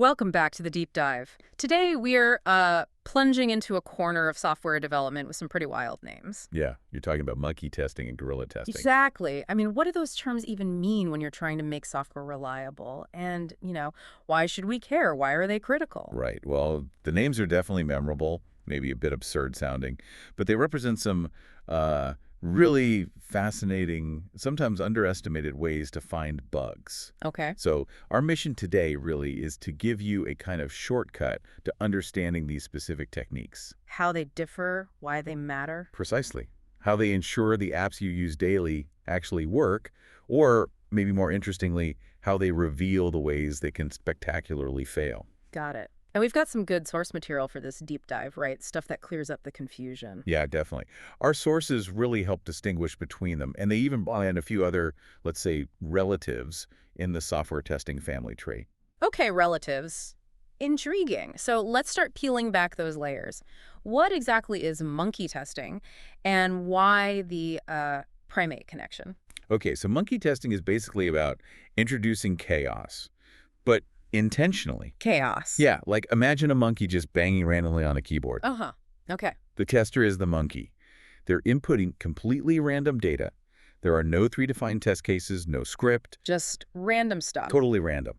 Welcome back to the deep dive. Today we're plunging into a corner of software development with some pretty wild names. Yeah, you're talking about monkey testing and gorilla testing. Exactly. I mean, what do those terms even mean when you're trying to make software reliable? And, why should we care? Why are they critical? Right. Well, the names are definitely memorable, maybe a bit absurd sounding, but they represent some really fascinating, sometimes underestimated ways to find bugs. Okay. So our mission today really is to give you a kind of shortcut to understanding these specific techniques. How they differ, why they matter. Precisely. How they ensure the apps you use daily actually work, or maybe more interestingly, how they reveal the ways they can spectacularly fail. Got it. And we've got some good source material for this deep dive, right? Stuff that clears up the confusion. Yeah, definitely. Our sources really help distinguish between them, and they even blend a few other, let's say, relatives in the software testing family tree. Okay, relatives. Intriguing. So let's start peeling back those layers. What exactly is monkey testing and why the primate connection? Okay, so monkey testing is basically about introducing chaos, but intentionally. Chaos. Yeah, like imagine a monkey just banging randomly on a keyboard. Uh-huh. Okay. The tester is the monkey. They're inputting completely random data. There are no predefined test cases, no script. Just random stuff. Totally random.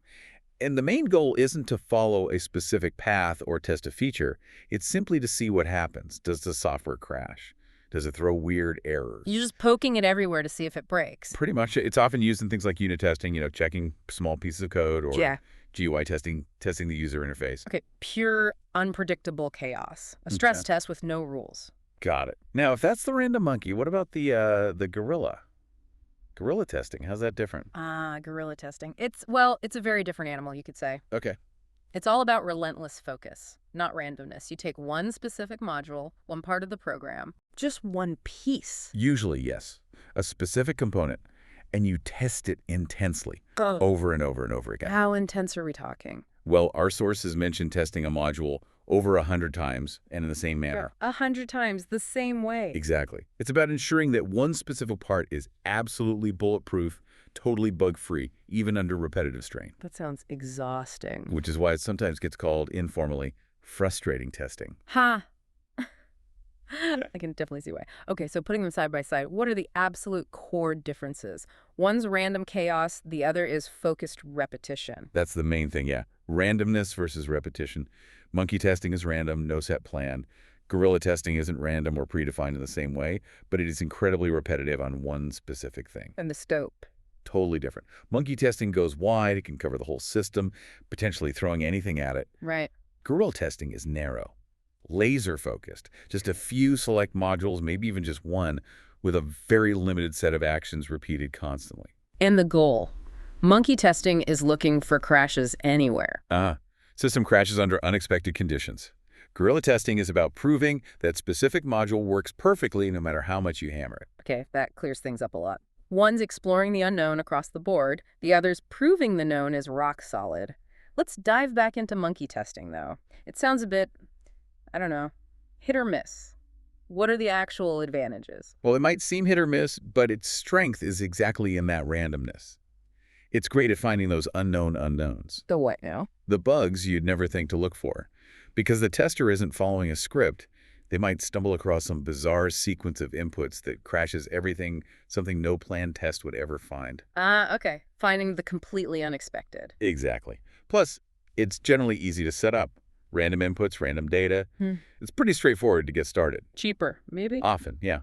And the main goal isn't to follow a specific path or test a feature. It's simply to see what happens. Does the software crash? Does it throw weird errors? You're just poking it everywhere to see if it breaks. Pretty much. It's often used in things like unit testing, checking small pieces of code, or Yeah. GUI testing the user interface. Okay, pure, unpredictable chaos. A stress test with no rules. Got it. Now, if that's the random monkey, what about the gorilla? Gorilla testing, how's that different? Gorilla testing. It's a very different animal, you could say. Okay. It's all about relentless focus, not randomness. You take one specific module, one part of the program, just one piece. Usually, yes. A specific component, and you test it intensely, over and over and over again. How intense are we talking? Well, our sources mention testing a module over 100 times and in the same manner. 100 times the same way. Exactly. It's about ensuring that one specific part is absolutely bulletproof, totally bug-free, even under repetitive strain. That sounds exhausting. Which is why it sometimes gets called, informally, frustrating testing. Ha! I can definitely see why. Okay, so putting them side by side, what are the absolute core differences? One's random chaos, the other is focused repetition. That's the main thing, yeah. Randomness versus repetition. Monkey testing is random, no set plan. Gorilla testing isn't random or predefined in the same way, but it is incredibly repetitive on one specific thing. And the scope. Totally different. Monkey testing goes wide, it can cover the whole system, potentially throwing anything at it. Right. Gorilla testing is narrow, laser-focused, just a few select modules, maybe even just one, with a very limited set of actions repeated constantly. And the goal. Monkey testing is looking for crashes anywhere. System crashes under unexpected conditions. Gorilla testing is about proving that specific module works perfectly no matter how much you hammer it. Okay, that clears things up a lot. One's exploring the unknown across the board. The other's proving the known is rock solid. Let's dive back into monkey testing, though. It sounds a bit, I don't know, hit or miss. What are the actual advantages? Well, it might seem hit or miss, but its strength is exactly in that randomness. It's great at finding those unknown unknowns. The what now? The bugs you'd never think to look for. Because the tester isn't following a script, they might stumble across some bizarre sequence of inputs that crashes everything, something no planned test would ever find. Okay. Finding the completely unexpected. Exactly. Plus, it's generally easy to set up. Random inputs, random data. It's pretty straightforward to get started. Cheaper, maybe? Often, yeah.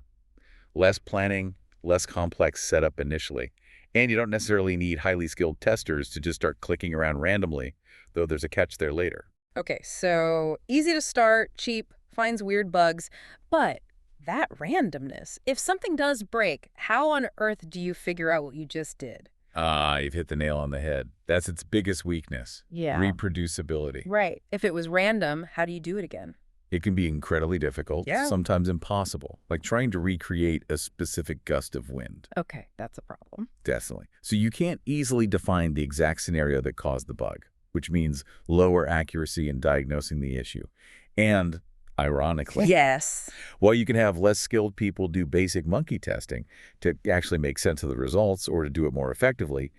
Less planning, less complex setup initially. And you don't necessarily need highly skilled testers to just start clicking around randomly, though there's a catch there later. Okay, so easy to start, cheap, finds weird bugs, but that randomness, if something does break, how on earth do you figure out what you just did? You've hit the nail on the head. That's its biggest weakness. Yeah. Reproducibility. Right. If it was random, how do you do it again? It can be incredibly difficult, sometimes impossible, like trying to recreate a specific gust of wind. Okay, that's a problem. Definitely. So you can't easily define the exact scenario that caused the bug, which means lower accuracy in diagnosing the issue. And ironically, yes, while you can have less skilled people do basic monkey testing to actually make sense of the results or to do it more effectively,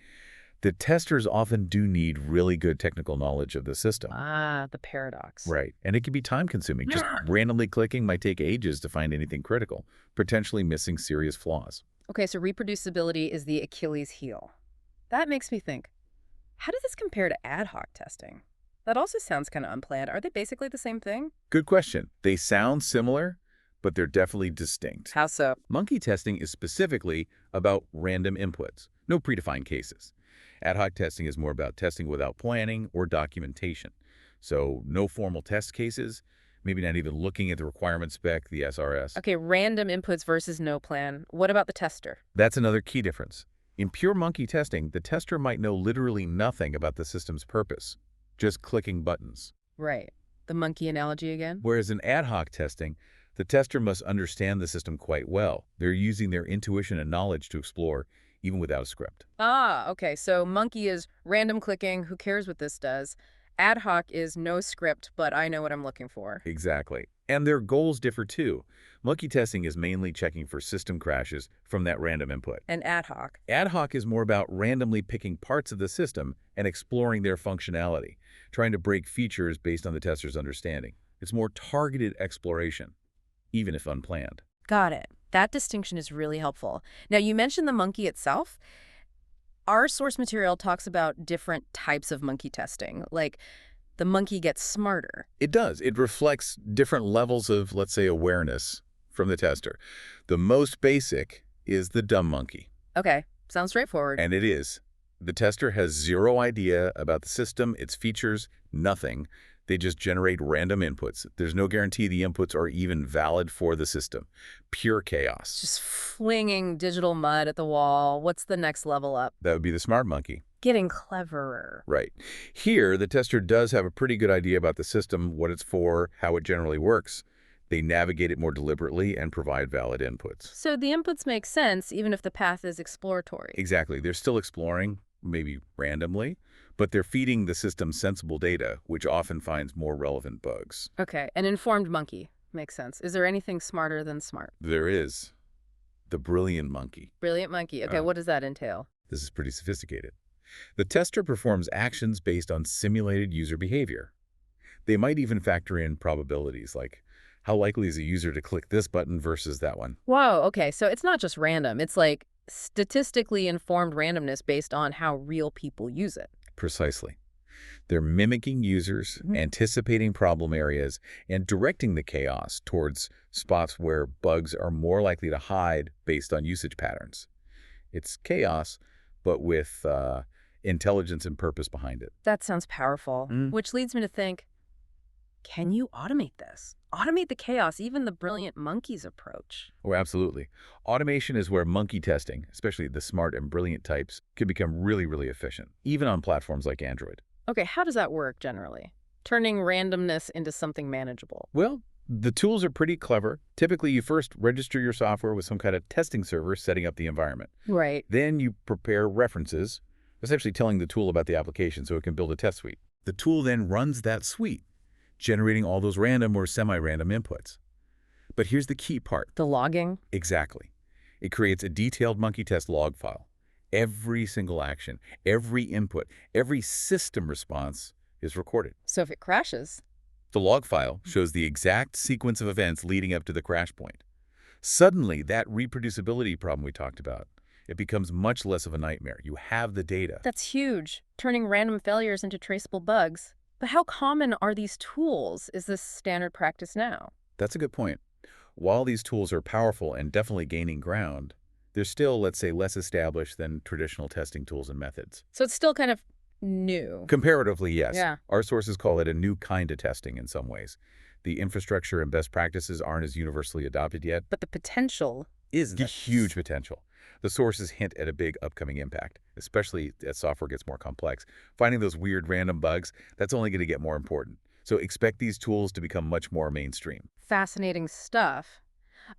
The testers often do need really good technical knowledge of the system. Ah, the paradox. Right. And it can be time-consuming. Just randomly clicking might take ages to find anything critical, potentially missing serious flaws. Okay, so reproducibility is the Achilles heel. That makes me think, how does this compare to ad hoc testing? That also sounds kind of unplanned. Are they basically the same thing? Good question. They sound similar, but they're definitely distinct. How so? Monkey testing is specifically about random inputs, no predefined cases. Ad hoc testing is more about testing without planning or documentation. So no formal test cases, maybe not even looking at the requirement spec, the SRS. Okay, random inputs versus no plan. What about the tester? That's another key difference. In pure monkey testing, the tester might know literally nothing about the system's purpose, just clicking buttons. Right. The monkey analogy again? Whereas in ad hoc testing, the tester must understand the system quite well. They're using their intuition and knowledge to explore, even without a script. Ah, okay. So monkey is random clicking. Who cares what this does? Ad hoc is no script, but I know what I'm looking for. Exactly. And their goals differ too. Monkey testing is mainly checking for system crashes from that random input. And ad hoc. Ad hoc is more about randomly picking parts of the system and exploring their functionality, trying to break features based on the tester's understanding. It's more targeted exploration, even if unplanned. Got it. That distinction is really helpful. Now, you mentioned the monkey itself. Our source material talks about different types of monkey testing, like the monkey gets smarter. It does. It reflects different levels of, let's say, awareness from the tester. The most basic is the dumb monkey. Okay, sounds straightforward. And it is. The tester has zero idea about the system, its features, nothing. They just generate random inputs. There's no guarantee the inputs are even valid for the system. Pure chaos. Just flinging digital mud at the wall. What's the next level up? That would be the smart monkey. Getting cleverer. Right. Here, the tester does have a pretty good idea about the system, what it's for, how it generally works. They navigate it more deliberately and provide valid inputs. So the inputs make sense even if the path is exploratory. Exactly. They're still exploring, maybe randomly, but they're feeding the system sensible data, which often finds more relevant bugs. Okay, an informed monkey. Makes sense. Is there anything smarter than smart? There is the brilliant monkey. Brilliant monkey. Okay, what does that entail? This is pretty sophisticated. The tester performs actions based on simulated user behavior. They might even factor in probabilities, like how likely is a user to click this button versus that one. Whoa, okay, so it's not just random. It's like statistically informed randomness based on how real people use it. Precisely. They're mimicking users, anticipating problem areas, and directing the chaos towards spots where bugs are more likely to hide based on usage patterns. It's chaos, but with intelligence and purpose behind it. That sounds powerful, which leads me to think, can you automate this? Automate the chaos, even the brilliant monkey's approach. Oh, absolutely. Automation is where monkey testing, especially the smart and brilliant types, can become really, really efficient, even on platforms like Android. Okay, how does that work generally? Turning randomness into something manageable. Well, the tools are pretty clever. Typically, you first register your software with some kind of testing server setting up the environment. Right. Then you prepare references, essentially telling the tool about the application so it can build a test suite. The tool then runs that suite, generating all those random or semi-random inputs. But here's the key part. The logging? Exactly. It creates a detailed monkey test log file. Every single action, every input, every system response is recorded. So if it crashes? The log file shows the exact sequence of events leading up to the crash point. Suddenly, that reproducibility problem we talked about, it becomes much less of a nightmare. You have the data. That's huge, turning random failures into traceable bugs. But how common are these tools? Is this standard practice now? That's a good point. While these tools are powerful and definitely gaining ground, they're still, let's say, less established than traditional testing tools and methods. So it's still kind of new. Comparatively, yes. Yeah. Our sources call it a new kind of testing in some ways. The infrastructure and best practices aren't as universally adopted yet. But the potential is The huge potential. The sources hint at a big upcoming impact, especially as software gets more complex. Finding those weird random bugs, that's only going to get more important. So expect these tools to become much more mainstream. Fascinating stuff.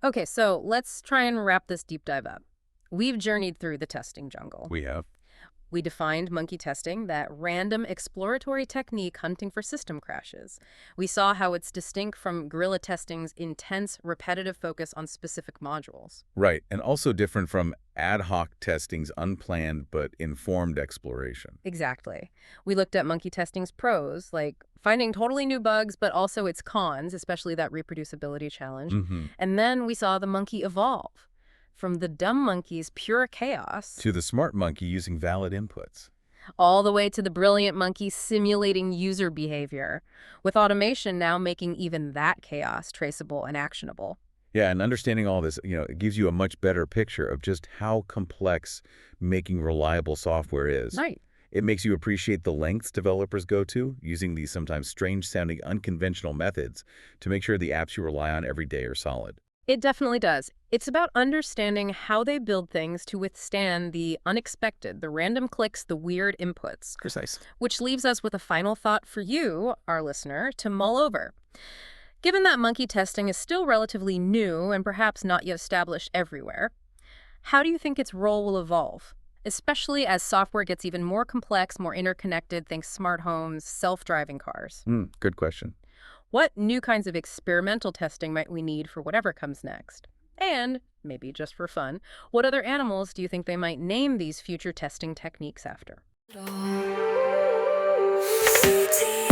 Okay, so let's try and wrap this deep dive up. We've journeyed through the testing jungle. We have. We defined monkey testing, that random exploratory technique hunting for system crashes. We saw how it's distinct from guerrilla testing's intense, repetitive focus on specific modules. Right, and also different from ad hoc testing's unplanned but informed exploration. Exactly. We looked at monkey testing's pros, like finding totally new bugs, but also its cons, especially that reproducibility challenge. Hmm. And then we saw the monkey evolve from the dumb monkey's pure chaos To the smart monkey using valid inputs. all the way to the brilliant monkey simulating user behavior, with automation now making even that chaos traceable and actionable. Yeah, and understanding all this, it gives you a much better picture of just how complex making reliable software is. Right. It makes you appreciate the lengths developers go to, using these sometimes strange-sounding unconventional methods to make sure the apps you rely on every day are solid. It definitely does. It's about understanding how they build things to withstand the unexpected, the random clicks, the weird inputs, Precise. which leaves us with a final thought for you, our listener, to mull over. Given that monkey testing is still relatively new and perhaps not yet established everywhere, how do you think its role will evolve? Especially as software gets even more complex, more interconnected, think smart homes, self-driving cars. Good question. What new kinds of experimental testing might we need for whatever comes next? And, maybe just for fun, what other animals do you think they might name these future testing techniques after? CT